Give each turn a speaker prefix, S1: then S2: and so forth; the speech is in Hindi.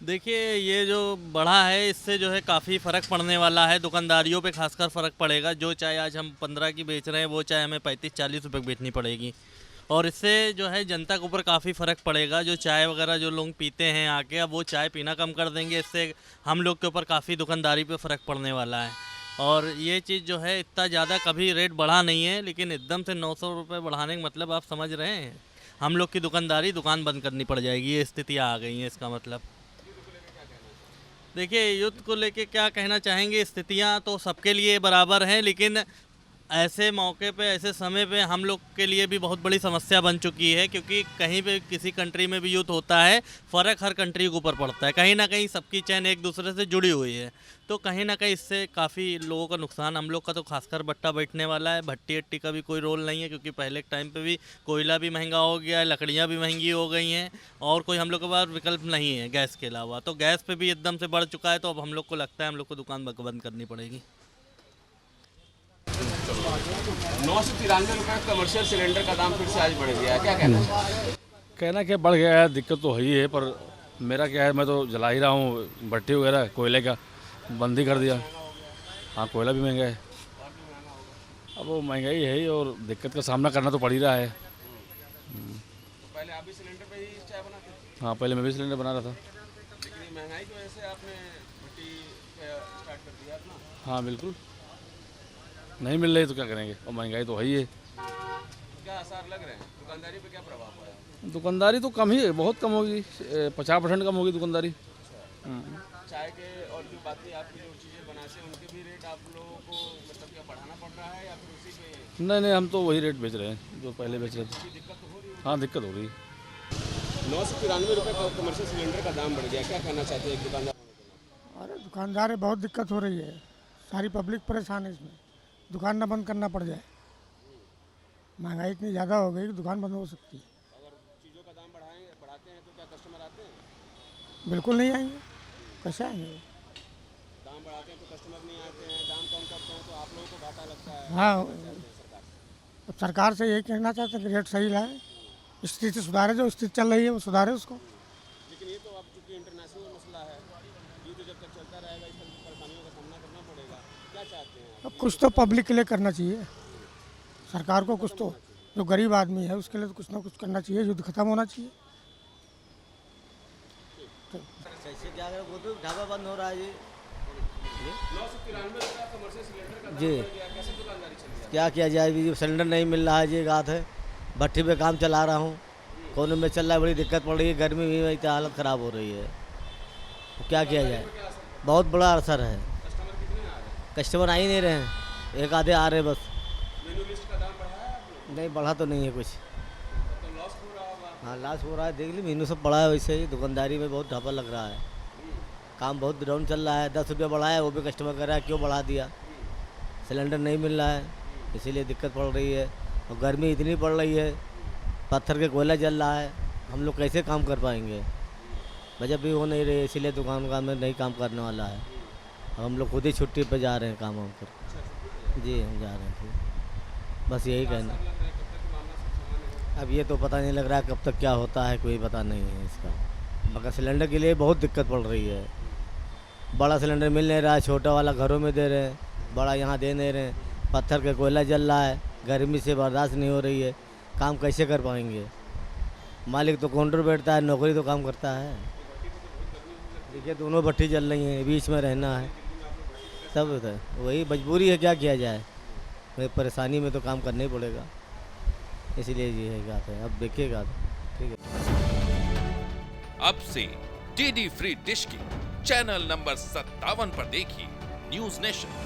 S1: देखिए ये जो बढ़ा है इससे जो है काफ़ी फ़र्क पड़ने वाला है, दुकानदारियों पे खासकर फ़र्क पड़ेगा। जो चाय आज हम 15 की बेच रहे हैं वो चाय हमें 35-40 रुपए की बेचनी पड़ेगी। और इससे जो है जनता के ऊपर काफ़ी फ़र्क पड़ेगा। जो चाय वगैरह जो लोग पीते हैं आके, अब वो चाय पीना कम कर देंगे। इससे हम लोग के ऊपर काफ़ी दुकानदारी पे फ़र्क पड़ने वाला है। और ये चीज़ जो है इतना ज़्यादा कभी रेट बढ़ा नहीं है, लेकिन एकदम से 900 रुपये बढ़ाने का मतलब आप समझ रहे हैं, हम लोग की दुकान बंद करनी पड़ जाएगी। ये स्थितियाँ आ गई हैं इसका मतलब। देखिए युद्ध को लेके क्या कहना चाहेंगे, स्थितियां तो सबके लिए बराबर हैं, लेकिन ऐसे मौके पे ऐसे समय पे हम लोग के लिए भी बहुत बड़ी समस्या बन चुकी है, क्योंकि कहीं पे किसी कंट्री में भी युद्ध होता है, फ़र्क हर कंट्री के ऊपर पड़ता है। कहीं ना कहीं सबकी चैन एक दूसरे से जुड़ी हुई है, तो कहीं ना कहीं इससे काफ़ी लोगों का नुकसान। हम लोग का तो खासकर भट्टा बैठने वाला है, भट्टी अट्टी का भी कोई रोल नहीं है, क्योंकि पहले के टाइम पे भी कोयला भी महंगा हो गया है, लकड़ियाँ भी महंगी हो गई हैं, और कोई हम लोग के पास विकल्प नहीं है गैस के अलावा। तो गैस पे भी एकदम से बढ़ चुका है, तो अब हम लोग को लगता है हम लोग को दुकान बंद करनी पड़ेगी।
S2: 993 रुपये कमर्शियल सिलेंडर का दाम फिर से आज बढ़ गया है, क्या कहना है?
S3: कहना क्या बढ़ गया है, दिक्कत तो है ही है, पर मेरा क्या है, मैं तो जला ही रहा हूँ भट्टी वगैरह, कोयले का बंद ही कर दिया। हाँ, कोयला भी महंगा है। अब वो महंगाई है ही, और दिक्कत का सामना करना तो पड़ ही रहा है।
S2: पहले आप भी सिलेंडर पे ही चाय बनाते थे,
S3: हाँ, पहले मैं भी सिलेंडर बना रहा था।
S2: लेकिन ये महंगाई की वजह से आपने भट्टी स्टार्ट कर दिया अपना।
S3: हाँ बिल्कुल, नहीं मिल रही तो क्या करेंगे, और महंगाई तो है ही है।
S2: क्या आसार लग रहे हैं, दुकानदारी पे क्या प्रभाव पड़ा?
S3: दुकानदारी तो कम ही है, बहुत कम होगी, 50% कम होगी दुकानदारी।
S2: चाय के और जो बाकी आपकी जो चीज़ें बनाते हैं उनके भी रेट आप लोगों को मतलब क्या बढ़ाना पड़ रहा है या फिर उसी पे?
S3: नहीं, हम तो वही रेट बेच रहे हैं जो पहले बेच रहे थे।
S2: दिक्कत तो हो रही है।
S3: हाँ, दिक्कत हो रही है।
S2: 993 रुपये का कमर्शियल सिलेंडर का दाम बढ़ गया, क्या कहना चाहते हैं एक दुकानदार?
S4: अरे दुकानदार है, बहुत दिक्कत हो रही है, सारी पब्लिक परेशान है इसमें। दुकान ना बंद करना पड़ जाए, महंगाई इतनी ज़्यादा हो गई कि दुकान बंद हो सकती है।
S2: अगर चीज़ों का दाम बढ़ाते हैं तो क्या कस्टमर आते हैं?
S4: बिल्कुल नहीं आएंगे, कैसे आएंगे?
S2: दाम बढ़ाते हैं तो कस्टमर नहीं आते हैं, दाम कम करते हैं तो आप लोगों को घाटा लगता है।
S4: हाँ,
S2: सरकार से
S4: अब सरकार से यही कहना चाहते हैं कि रेट सही लाए, स्थिति सुधारे, जो स्थिति चल रही है वो सुधारे उसको।
S2: लेकिन ये तो अब चूँकि इंटरनेशनल मसला है, ये तो जब तक चलता रहेगा इस तरह की परेशानियों का सामना करना पड़ेगा। क्या चाहते हैं आप?
S4: अब कुछ तो पब्लिक के लिए करना चाहिए, सरकार को कुछ तो, जो गरीब आदमी है उसके लिए तो कुछ ना कुछ करना चाहिए, युद्ध खत्म होना चाहिए।
S5: कैसे क्या करें, वो तो ढाबा बंद हो रहा है जी।
S2: 993 रुपये कमर्शियल सिलेंडर का दाम
S5: जी,
S2: बढ़ गया, कैसे दुकानदारी चल रही है?
S5: क्या किया जाए, भी सिलेंडर नहीं मिल रहा है जी, बात है। भट्टी पे काम चला रहा हूँ, कोने में चल रहा है, बड़ी दिक्कत पड़ रही है, गर्मी में इतनी हालत ख़राब हो रही है, तो क्या किया जाए, बहुत बड़ा असर है।
S2: कस्टमर कितने आ रहे हैं?
S5: कस्टमर आ ही नहीं रहे हैं, एक आधे आ रहे हैं बस।
S2: मेनू लिस्ट का दाम बढ़ाया है आपने?
S5: नहीं बढ़ा तो नहीं है कुछ।
S2: तो लॉस हो रहा होगा।
S5: हाँ, लॉस हो रहा है, देख ली मेनू सब बढ़ा है, वैसे ही दुकानदारी में बहुत ढापा लग रहा है, काम बहुत डाउन चल रहा है। 10 रुपये बढ़ाया, वो भी कस्टमर कह रहा है क्यों बढ़ा दिया, सिलेंडर नहीं मिल रहा है, इसीलिए दिक्कत पड़ रही है। और गर्मी इतनी पड़ रही है, पत्थर के कोयला जल रहा है, हम लोग कैसे काम कर पाएंगे, बजट भी हो नहीं रही, इसीलिए दुकान में नहीं काम करने वाला है। अब हम लोग खुद ही छुट्टी पे जा रहे हैं काम वाम कर। जी, हम जा रहे हैं, बस यही कहना। अब ये तो पता नहीं लग रहा है कब तक क्या होता है, कोई पता नहीं है इसका। मगर सिलेंडर के लिए बहुत दिक्कत पड़ रही है, बड़ा सिलेंडर मिल नहीं रहा है, छोटा वाला घरों में दे रहे हैं, बड़ा यहाँ दे नहीं रहे हैं, पत्थर का कोयला जल रहा है, गर्मी से बर्दाश्त नहीं हो रही है, काम कैसे कर पाएंगे। मालिक तो काउंटर बैठता है, नौकरी तो काम करता है। देखिए दोनों भट्टी जल रही हैं, बीच में रहना है, सब है, वही मजबूरी है, क्या किया जाए, भाई परेशानी में तो काम करना ही पड़ेगा, इसीलिए ये है बात है। अब देखिएगा, ठीक है।
S6: अब से डीडी फ्री डिश की चैनल नंबर 57 पर देखिए न्यूज नेशन।